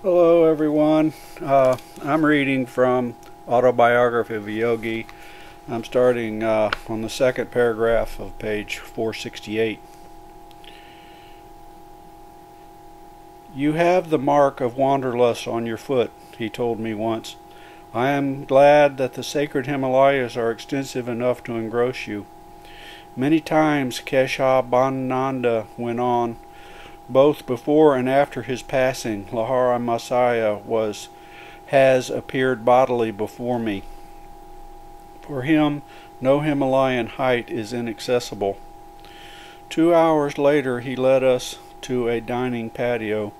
Hello everyone. I'm reading from Autobiography of a Yogi. I'm starting on the second paragraph of page 468. You have the mark of wanderlust on your foot, he told me once. I am glad that the sacred Himalayas are extensive enough to engross you. Many times Keshabananda went on, both before and after his passing, Lahara Masaya has appeared bodily before me. For him, no Himalayan height is inaccessible. 2 hours later he led us to a dining patio.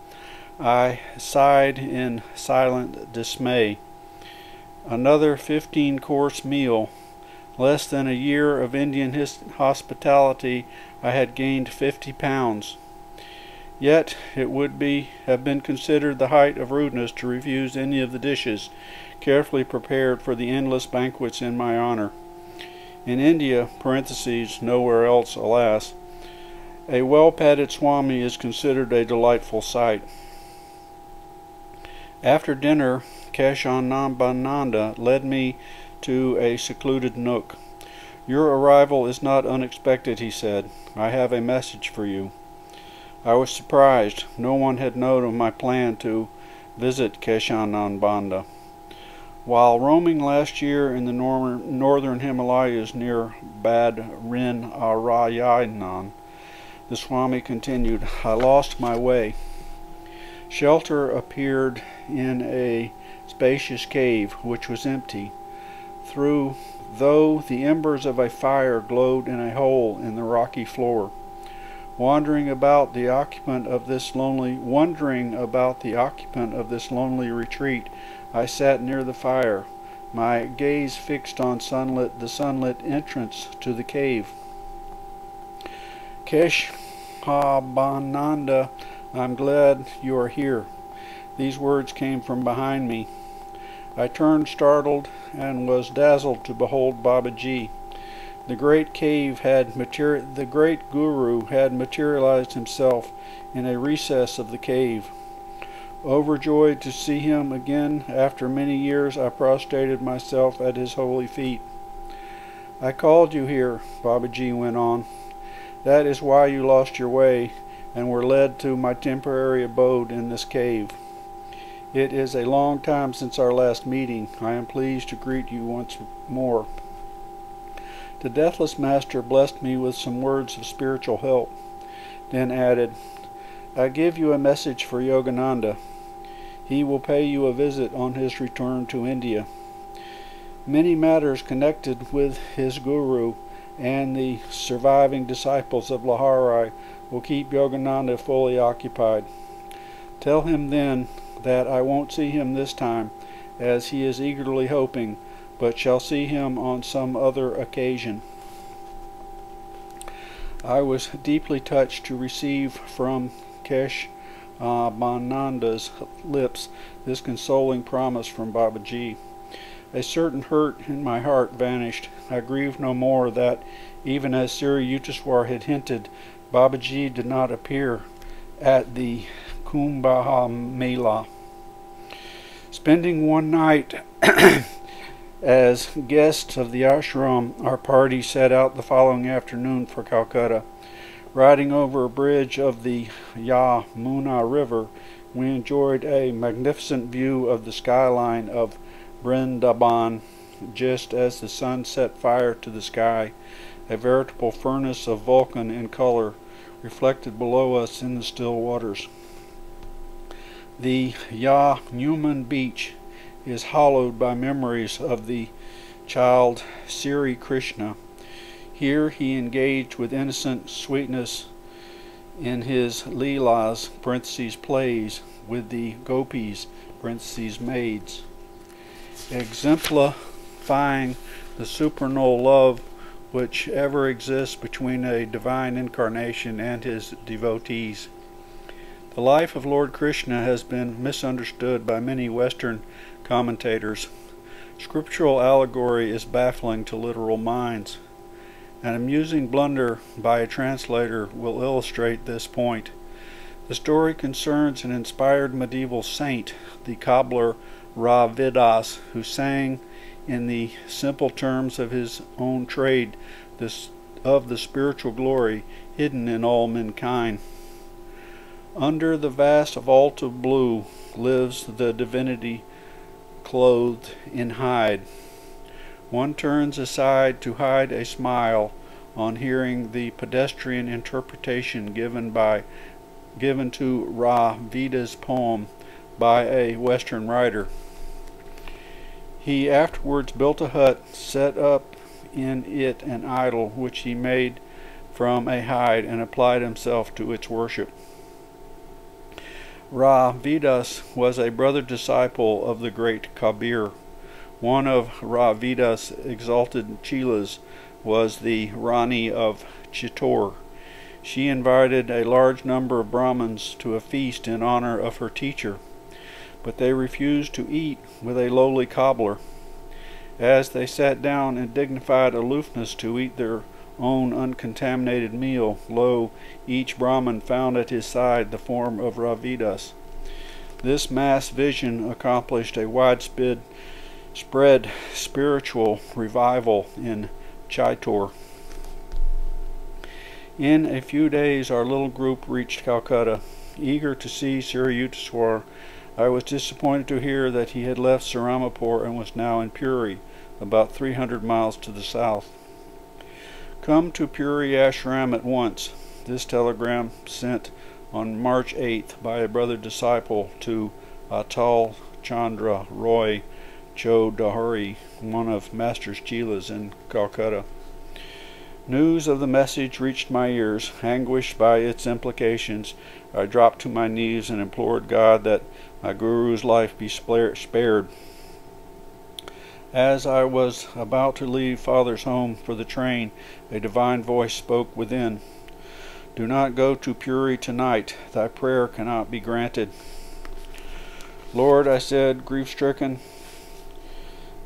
I sighed in silent dismay. Another 15-course meal. Less than a year of Indian hospitality, I had gained 50 pounds. Yet it would have been considered the height of rudeness to refuse any of the dishes carefully prepared for the endless banquets in my honor. In India, nowhere else, alas, a well-padded Swami is considered a delightful sight. After dinner, Keshabananda led me to a secluded nook. Your arrival is not unexpected, he said. I have a message for you. I was surprised. No one had known of my plan to visit Keshabananda. While roaming last year in the northern Himalayas near Badrinarayanan, the Swami continued, I lost my way. Shelter appeared in a spacious cave which was empty, though the embers of a fire glowed in a hole in the rocky floor. Wondering about the occupant of this lonely retreat, I sat near the fire, my gaze fixed on the sunlit entrance to the cave. Keshabananda, I'm glad you are here. These words came from behind me. I turned startled and was dazzled to behold Babaji. The great guru had materialized himself in a recess of the cave. Overjoyed to see him again after many years, I prostrated myself at his holy feet. I called you here, Babaji went on. That is why you lost your way and were led to my temporary abode in this cave. It is a long time since our last meeting. I am pleased to greet you once more. The deathless master blessed me with some words of spiritual help, then added, I give you a message for Yogananda. He will pay you a visit on his return to India. Many matters connected with his guru and the surviving disciples of Lahari will keep Yogananda fully occupied. Tell him then that I won't see him this time, as he is eagerly hoping, but shall see him on some other occasion. I was deeply touched to receive from Keshabananda's lips this consoling promise from Babaji. A certain hurt in my heart vanished. I grieved no more that, even as Sri Yukteswar had hinted, Babaji did not appear at the Kumbh Mela. Spending one night as guests of the ashram, our party set out the following afternoon for Calcutta. Riding over a bridge of the Yamuna River, we enjoyed a magnificent view of the skyline of Vrindaban, just as the sun set fire to the sky, a veritable furnace of Vulcan in color, reflected below us in the still waters. The Yamunan beach is hallowed by memories of the child Sri Krishna. Here he engaged with innocent sweetness in his leelas (plays) with the gopis (maids), exemplifying the supernal love which ever exists between a divine incarnation and his devotees. The life of Lord Krishna has been misunderstood by many Western commentators. Scriptural allegory is baffling to literal minds. An amusing blunder by a translator will illustrate this point. The story concerns an inspired medieval saint, the cobbler Ravidas, who sang in the simple terms of his own trade of the spiritual glory hidden in all mankind. Under the vast vault of blue lives the divinity clothed in hide. One turns aside to hide a smile on hearing the pedestrian interpretation given to Ravida's poem by a Western writer. He afterwards built a hut, set up in it an idol which he made from a hide, and applied himself to its worship. Ravidas was a brother disciple of the great Kabir. One of Ravidas' exalted chelas was the Rani of Chittor. She invited a large number of Brahmins to a feast in honor of her teacher, but they refused to eat with a lowly cobbler. As they sat down in dignified aloofness to eat their own uncontaminated meal, lo, each Brahmin found at his side the form of Ravidas. This mass vision accomplished a widespread spiritual revival in Chittor. In a few days our little group reached Calcutta. Eager to see Sri Yukteswar, I was disappointed to hear that he had left Sarampur and was now in Puri, about 300 miles to the south. Come to Puri Ashram at once. This telegram sent on March 8th by a brother disciple to Atal Chandra Roy Chaudhary, one of Master's chelas in Calcutta. News of the message reached my ears. Anguished by its implications, I dropped to my knees and implored God that my Guru's life be spared. As I was about to leave Father's home for the train, a divine voice spoke within. Do not go to Puri tonight. Thy prayer cannot be granted. Lord, I said, grief-stricken,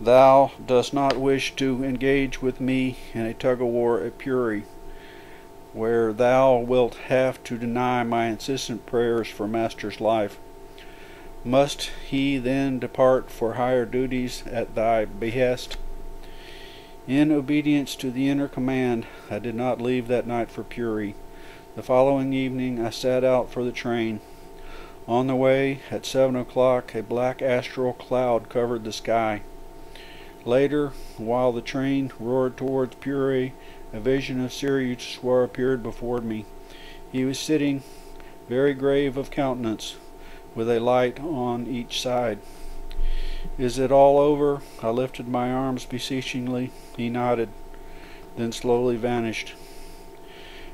Thou dost not wish to engage with me in a tug-of-war at Puri, where Thou wilt have to deny my insistent prayers for Master's life. Must he then depart for higher duties at Thy behest? In obedience to the inner command, I did not leave that night for Puri. The following evening I set out for the train. On the way, at 7 o'clock, a black astral cloud covered the sky. Later, while the train roared towards Puri, a vision of Sri Yukteswar appeared before me. He was sitting, very grave of countenance, with a light on each side. Is it all over? I lifted my arms beseechingly. He nodded, then slowly vanished.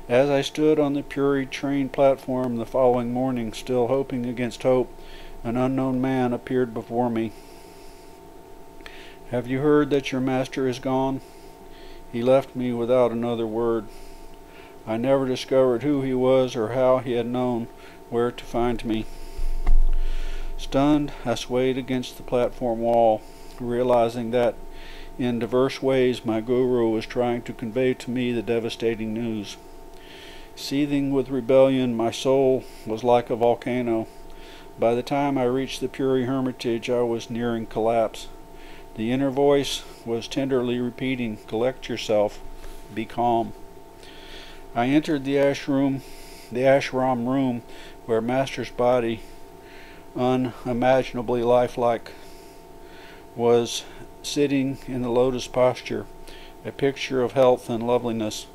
As I stood on the Puri train platform the following morning, still hoping against hope, an unknown man appeared before me. Have you heard that your master is gone? He left me without another word. I never discovered who he was or how he had known where to find me. Stunned, I swayed against the platform wall, realizing that in diverse ways my Guru was trying to convey to me the devastating news. Seething with rebellion, my soul was like a volcano. By the time I reached the Puri Hermitage, I was nearing collapse. The inner voice was tenderly repeating, "Collect yourself, be calm." I entered the ashram room, where Master's body, unimaginably lifelike, was sitting in the lotus posture, a picture of health and loveliness.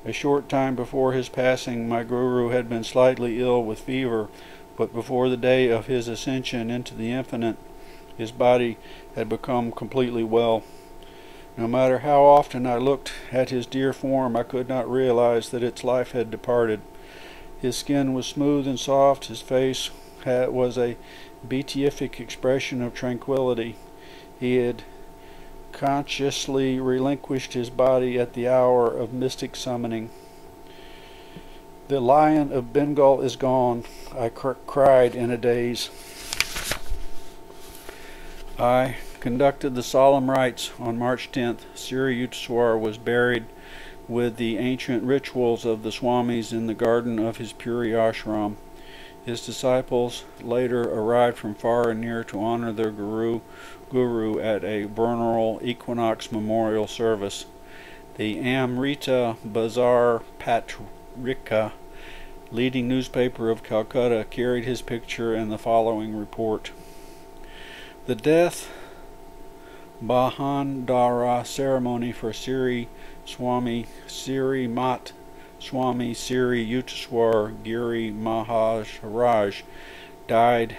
A short time before his passing, my Guru had been slightly ill with fever, but before the day of his ascension into the infinite, his body had become completely well. No matter how often I looked at his dear form, I could not realize that its life had departed. His skin was smooth and soft. His face was a beatific expression of tranquility. He had consciously relinquished his body at the hour of mystic summoning. The Lion of Bengal is gone, I cried in a daze. I conducted the solemn rites on March 10th. Sri Yukteswar was buried with the ancient rituals of the Swamis in the garden of his Puri ashram. His disciples later arrived from far and near to honor their guru at a vernal equinox memorial service. The Amrita Bazar Patrika, leading newspaper of Calcutta, carried his picture in the following report. The death Bhandara ceremony for Sri Swami Sri Mat Swami Sri Yukteswar Giri Maharaj, died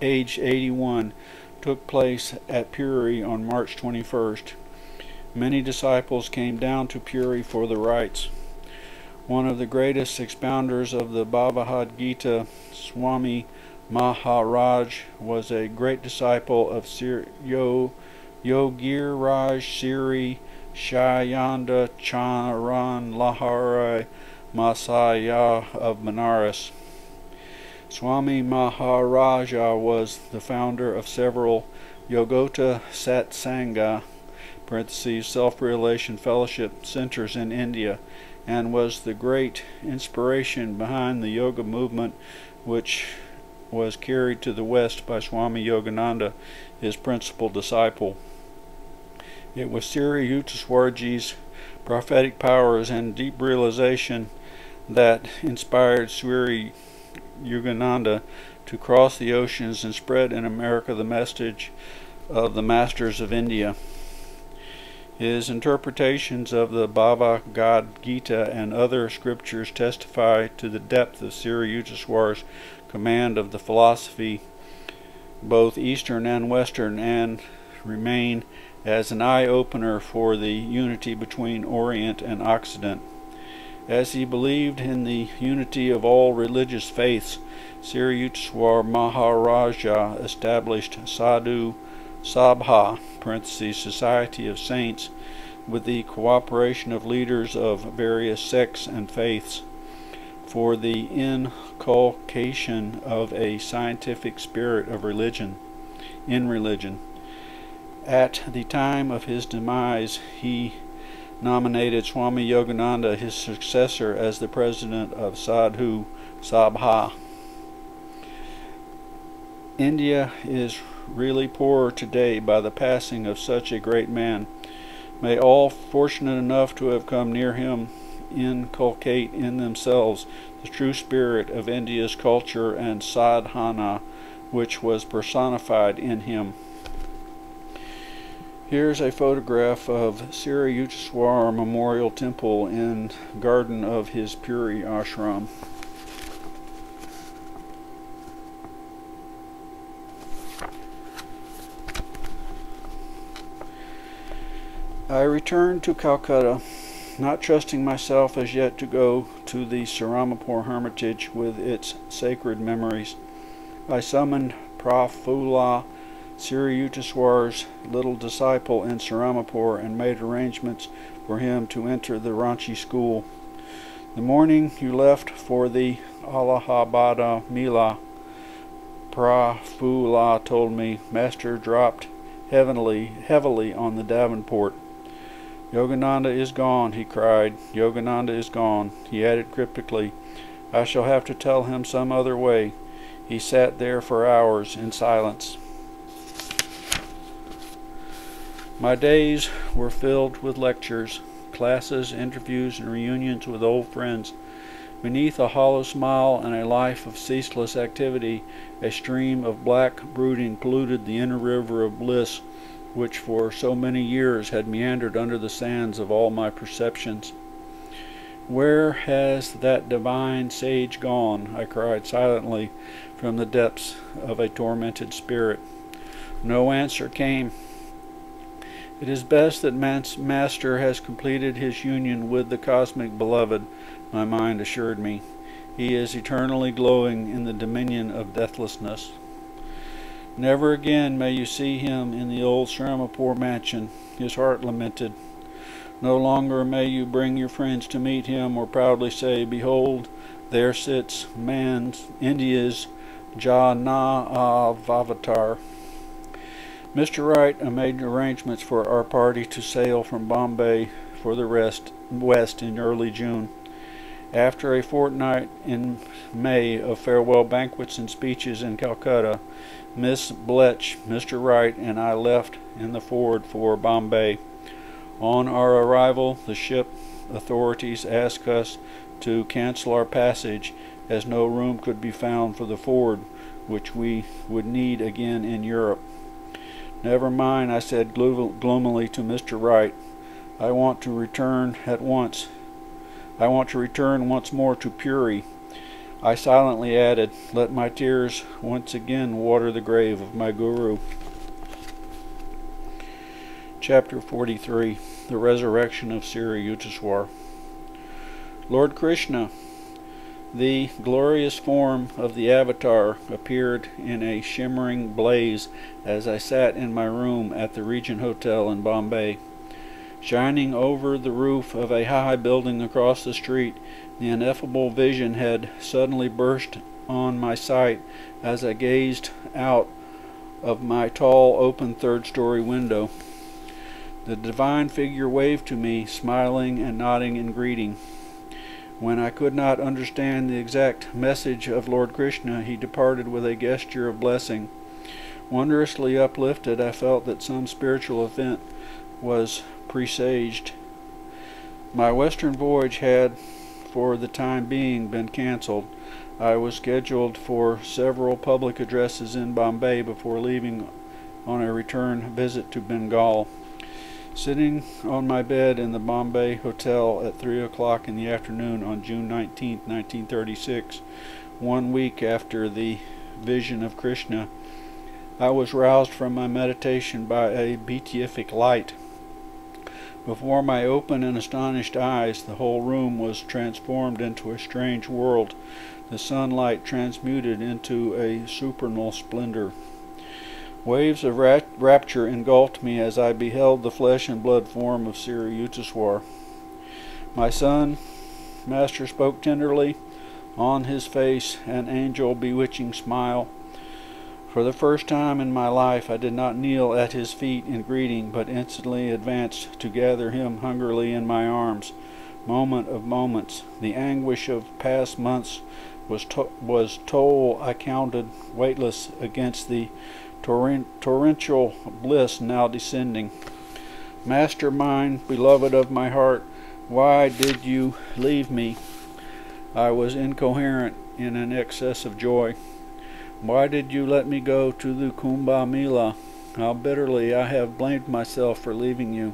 aged 81, took place at Puri on March 21st. Many disciples came down to Puri for the rites. One of the greatest expounders of the Bhagavad Gita, Swami Maharaj, was a great disciple of Yogi.wmv Sri Shayanda Charan Lahari Masaya of Benares. Swami Maharaja was the founder of several Yogota Satsanga (self-realization fellowship) centers in India, and was the great inspiration behind the yoga movement, which was carried to the West by Swami Yogananda, his principal disciple. It was Sri Yukteswarji's prophetic powers and deep realization that inspired Sri Yogananda to cross the oceans and spread in America the message of the masters of India. His interpretations of the Bhagavad Gita and other scriptures testify to the depth of Sri Yukteswar's command of the philosophy, both Eastern and Western, and remain as an eye-opener for the unity between Orient and Occident. As he believed in the unity of all religious faiths, Sri Yukteswar Maharaja established Sadhu Sabha (Society of Saints) with the cooperation of leaders of various sects and faiths for the inculcation of a scientific spirit of religion in religion. At the time of his demise, he nominated Swami Yogananda, his successor, as the president of Sadhu Sabha. India is really poorer today by the passing of such a great man. May all fortunate enough to have come near him inculcate in themselves the true spirit of India's culture and sadhana, which was personified in him. Here's a photograph of Sri Yukteswar Memorial Temple in garden of his Puri ashram. I returned to Calcutta, not trusting myself as yet to go to the Sarampur Hermitage with its sacred memories. I summoned Prafulla, Sri Yukteswar's little disciple, in Sarampur and made arrangements for him to enter the Ranchi school. The morning you left for the Allahabad Mela, Prafulla told me, Master dropped heavily on the Davenport. Yogananda is gone, he cried. Yogananda is gone. He added cryptically, I shall have to tell him some other way. He sat there for hours in silence. My days were filled with lectures, classes, interviews, and reunions with old friends. Beneath a hollow smile and a life of ceaseless activity, a stream of black brooding polluted the inner river of bliss which for so many years had meandered under the sands of all my perceptions. Where has that divine sage gone? I cried silently from the depths of a tormented spirit. No answer came. It is best that Master has completed his union with the cosmic beloved, my mind assured me. He is eternally glowing in the dominion of deathlessness. Never again may you see him in the old Sarampur mansion, his heart lamented. No longer may you bring your friends to meet him or proudly say, Behold, there sits India's Janavatar. Mr. Wright made arrangements for our party to sail from Bombay for the west in early June. After a fortnight in May of farewell banquets and speeches in Calcutta, Miss Bletch, Mr. Wright, and I left in the Ford for Bombay. On our arrival, the ship authorities asked us to cancel our passage, as no room could be found for the Ford, which we would need again in Europe. "Never mind," I said gloomily to Mr. Wright. I want to return once more to Puri." I silently added, "Let my tears once again water the grave of my Guru." Chapter 43. The Resurrection of Sri Yukteswar. Lord Krishna, the glorious form of the Avatar, appeared in a shimmering blaze as I sat in my room at the Regent Hotel in Bombay. Shining over the roof of a high building across the street, the ineffable vision had suddenly burst on my sight as I gazed out of my tall, open third-story window. The divine figure waved to me, smiling and nodding in greeting. When I could not understand the exact message of Lord Krishna, he departed with a gesture of blessing. Wondrously uplifted, I felt that some spiritual event was presaged. My western voyage had, for the time being, been cancelled. I was scheduled for several public addresses in Bombay before leaving on a return visit to Bengal. Sitting on my bed in the Bombay Hotel at 3 o'clock in the afternoon on June 19, 1936, 1 week after the vision of Krishna, I was roused from my meditation by a beatific light. Before my open and astonished eyes, the whole room was transformed into a strange world, the sunlight transmuted into a supernal splendor. Waves of rapture engulfed me as I beheld the flesh and blood form of Sri Yukteswar. "My son," Master spoke tenderly, on his face an angel bewitching smile. For the first time in my life I did not kneel at his feet in greeting, but instantly advanced to gather him hungrily in my arms. Moment of moments, the anguish of past months was toll I counted weightless against the torrential bliss now descending. "Master mine, beloved of my heart, why did you leave me?" I was incoherent in an excess of joy. "Why did you let me go to the Kumbh Mela? How bitterly I have blamed myself for leaving you.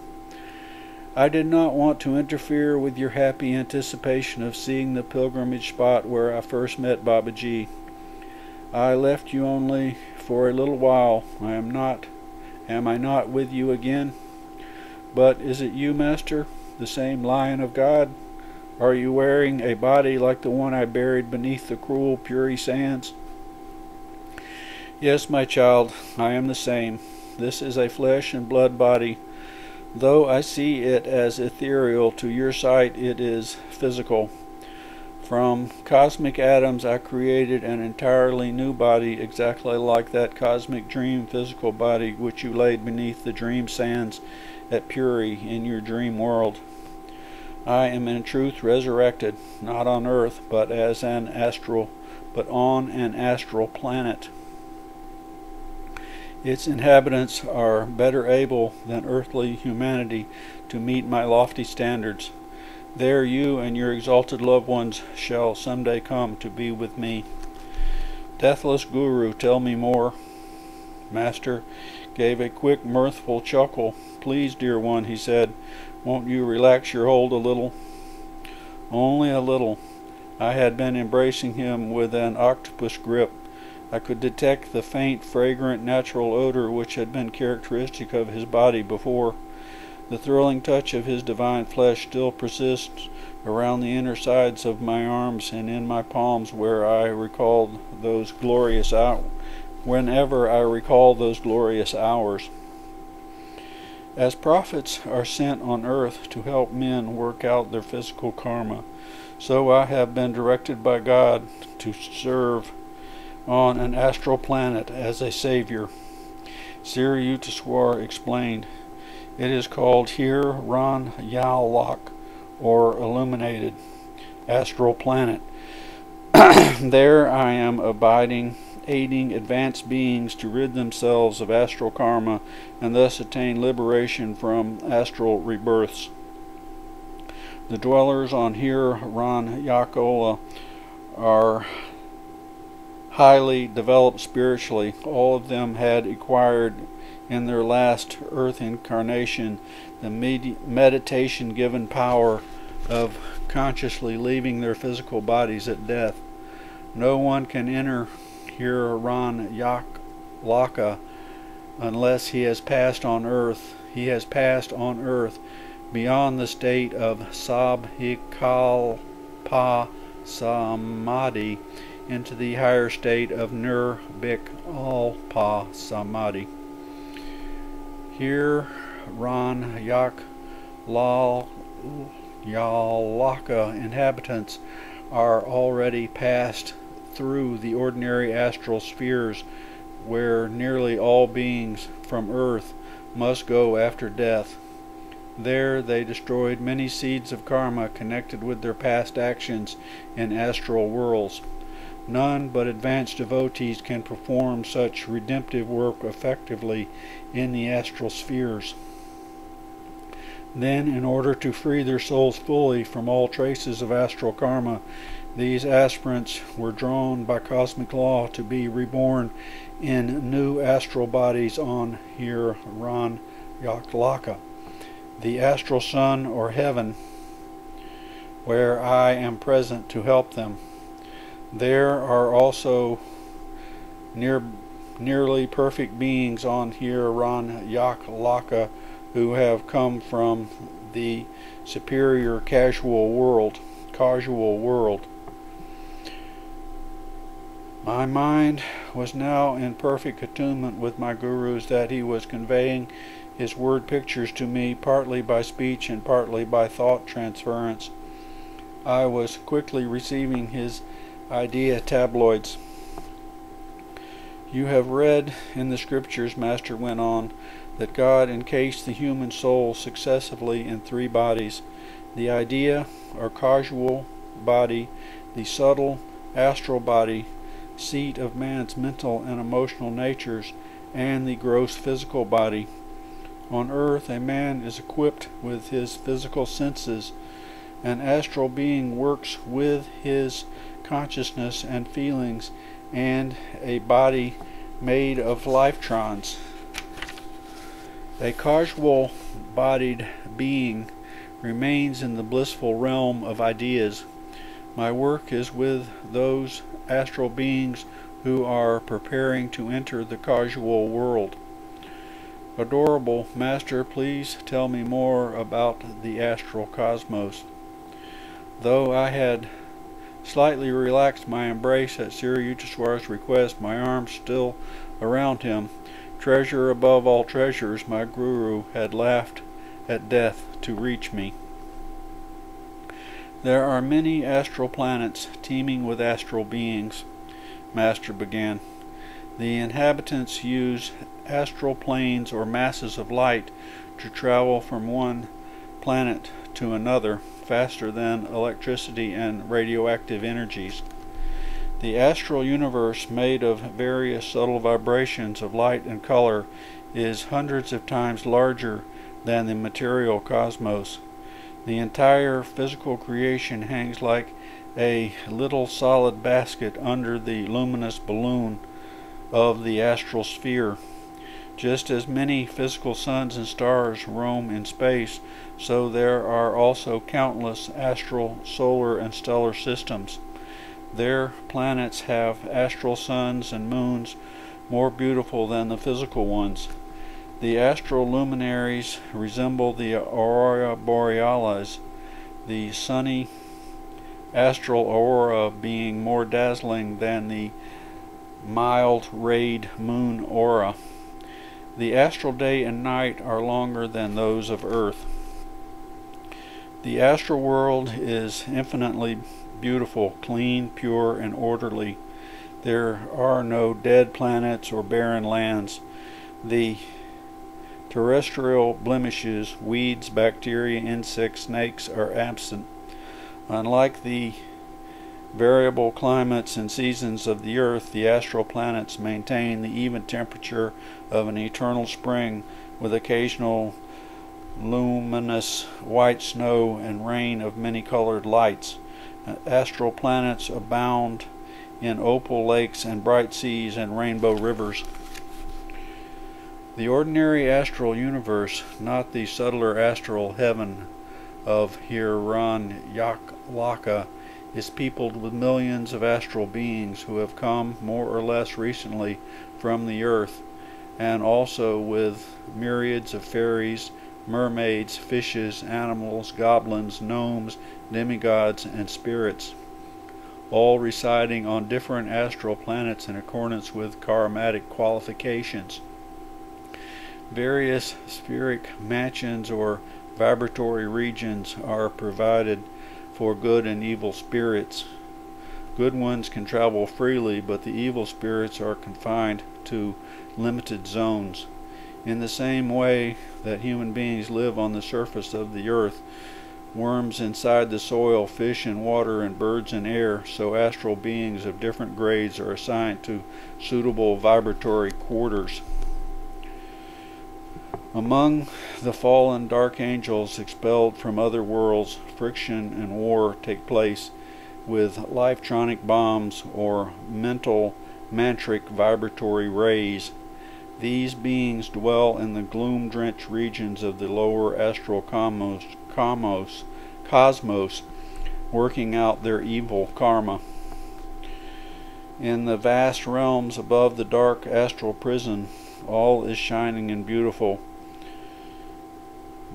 I did not want to interfere with your happy anticipation of seeing the pilgrimage spot where I first met Babaji. I left you only for a little while. Am I not with you again? But is it you, Master, the same Lion of God? Are you wearing a body like the one I buried beneath the cruel Puri sands?" "Yes, my child, I am the same. This is a flesh and blood body. Though I see it as ethereal, to your sight it is physical. From cosmic atoms I created an entirely new body, exactly like that cosmic dream physical body which you laid beneath the dream sands at Puri in your dream world. I am in truth resurrected, not on earth, but on an astral planet. Its inhabitants are better able than earthly humanity to meet my lofty standards. There you and your exalted loved ones shall someday come to be with me. Deathless Guru, tell me more." Master gave a quick, mirthful chuckle. "Please, dear one," he said, "won't you relax your hold a little?" Only a little. I had been embracing him with an octopus grip. I could detect the faint, fragrant, natural odor which had been characteristic of his body before. The thrilling touch of his divine flesh still persists around the inner sides of my arms and in my palms whenever I recall those glorious hours. As prophets are sent on earth to help men work out their physical karma, so I have been directed by God to serve on an astral planet as a savior. Sri Yukteswar explained, "It is called Hir Ran Yal Lok, or illuminated. astral planet. There I am abiding, aiding advanced beings to rid themselves of astral karma and thus attain liberation from astral rebirths. The dwellers on Hiranyakala are highly developed spiritually. All of them had acquired in their last earth incarnation the meditation given power of consciously leaving their physical bodies at death. No one can enter Hiranyakala unless he has passed on earth. He has passed on earth beyond the state of Sabhikalpa Samadhi into the higher state of Nirvikalpa Samadhi. Hiranyakala inhabitants are already passed through the ordinary astral spheres where nearly all beings from earth must go after death. There they destroyed many seeds of karma connected with their past actions in astral worlds. None but advanced devotees can perform such redemptive work effectively in the astral spheres. Then, in order to free their souls fully from all traces of astral karma, these aspirants were drawn by cosmic law to be reborn in new astral bodies on Hiranyakala, the astral sun or heaven, where I am present to help them. There are also nearly perfect beings on Hiranyakala who have come from the superior causal world. My mind was now in perfect attunement with my Guru's that he was conveying his word pictures to me partly by speech and partly by thought transference. I was quickly receiving his idea tabloids. You have read in the scriptures, Master went on, that God encased the human soul successively in three bodies: the idea or causal body, the subtle astral body, seat of man's mental and emotional natures, and the gross physical body. On earth a man is equipped with his physical senses. An astral being works with his consciousness and feelings and a body made of lifetrons. A causal-bodied being remains in the blissful realm of ideas. My work is with those astral beings who are preparing to enter the causal world. Adorable Master, please tell me more about the astral cosmos. Though I had slightly relaxed my embrace at Sri Yukteswar's request, my arms still around him, treasure above all treasures, my Guru had laughed at death to reach me. There are many astral planets teeming with astral beings, Master began. The inhabitants use astral planes or masses of light to travel from one planet to another faster than electricity and radioactive energies. The astral universe, made of various subtle vibrations of light and color, is hundreds of times larger than the material cosmos. The entire physical creation hangs like a little solid basket under the luminous balloon of the astral sphere. Just as many physical suns and stars roam in space, so there are also countless astral, solar, and stellar systems. Their planets have astral suns and moons more beautiful than the physical ones. The astral luminaries resemble the aurora borealis, the sunny astral aurora being more dazzling than the mild rayed moon aura. The astral day and night are longer than those of Earth. The astral world is infinitely beautiful, clean, pure, and orderly. There are no dead planets or barren lands. The terrestrial blemishes, weeds, bacteria, insects, snakes are absent. Unlike the variable climates and seasons of the Earth, the astral planets maintain the even temperature of an eternal spring, with occasional luminous white snow and rain of many-colored lights. Astral planets abound in opal lakes and bright seas and rainbow rivers. The ordinary astral universe, not the subtler astral heaven of Hiranyaka, is peopled with millions of astral beings who have come more or less recently from the earth, and also with myriads of fairies, mermaids, fishes, animals, goblins, gnomes, demigods, and spirits, all residing on different astral planets in accordance with karmatic qualifications. Various spheric mansions or vibratory regions are provided for good and evil spirits. Good ones can travel freely, but the evil spirits are confined to limited zones. In the same way that human beings live on the surface of the earth, worms inside the soil, fish in water, and birds in air, so astral beings of different grades are assigned to suitable vibratory quarters. Among the fallen dark angels expelled from other worlds, friction and war take place with lifetronic bombs or mental mantric vibratory rays. These beings dwell in the gloom-drenched regions of the lower astral cosmos, working out their evil karma. In the vast realms above the dark astral prison, all is shining and beautiful.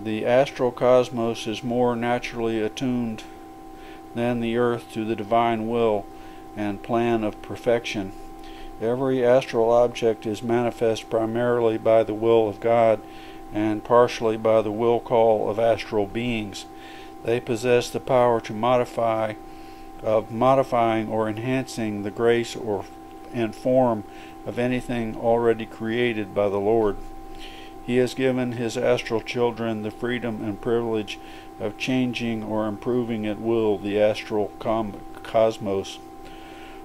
The astral cosmos is more naturally attuned than the earth to the divine will and plan of perfection. Every astral object is manifest primarily by the will of God and partially by the will call of astral beings. They possess the power to modifying or enhancing the grace and form of anything already created by the Lord. He has given his astral children the freedom and privilege of changing or improving at will the astral cosmos.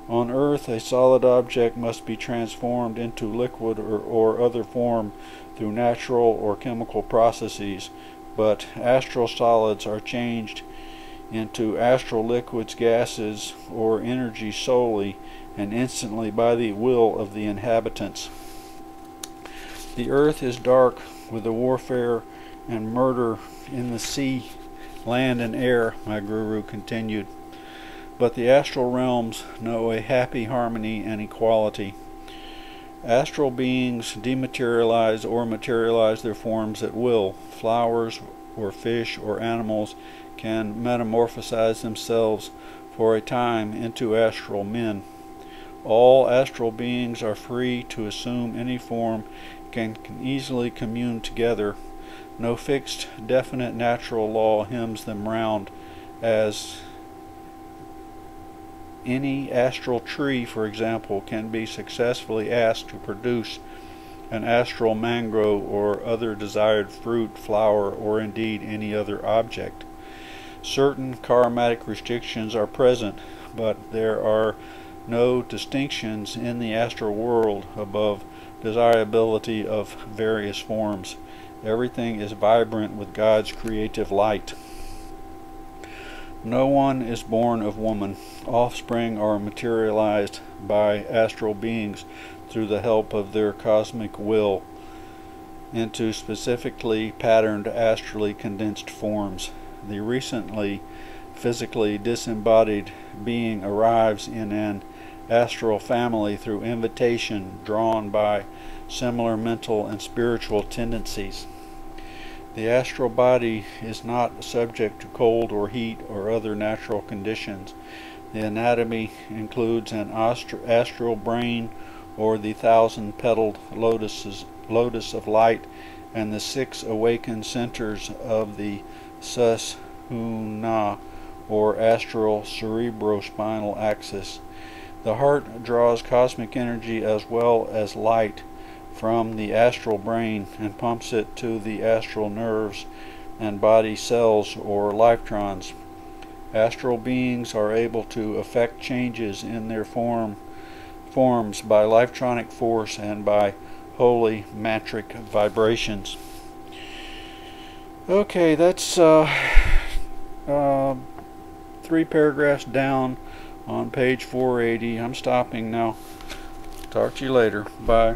On earth, a solid object must be transformed into liquid or other form through natural or chemical processes, but astral solids are changed into astral liquids, gases, or energy solely and instantly by the will of the inhabitants. The earth is dark with the warfare and murder in the sea, land, and air, my guru continued. But the astral realms know a happy harmony and equality. Astral beings dematerialize or materialize their forms at will. Flowers or fish or animals can metamorphosize themselves for a time into astral men. All astral beings are free to assume any form and can easily commune together. No fixed, definite natural law hems them round, as any astral tree, for example, can be successfully asked to produce an astral mango or other desired fruit, flower, or indeed any other object. Certain karmatic restrictions are present, but there are no distinctions in the astral world above desirability of various forms. Everything is vibrant with God's creative light. No one is born of woman. Offspring are materialized by astral beings through the help of their cosmic will into specifically patterned astrally condensed forms. The recently physically disembodied being arrives in an astral family through invitation drawn by similar mental and spiritual tendencies. The astral body is not subject to cold or heat or other natural conditions. The anatomy includes an astral brain or the 1,000-petaled lotus of light and the 6 awakened centers of the Sushumna or astral cerebrospinal axis. The heart draws cosmic energy as well as light from the astral brain and pumps it to the astral nerves and body cells or lifetrons. Astral beings are able to affect changes in their forms by lifeltronic force and by holy matric vibrations. Okay, that's 3 paragraphs down on page 480. I'm stopping now. Talk to you later. Bye.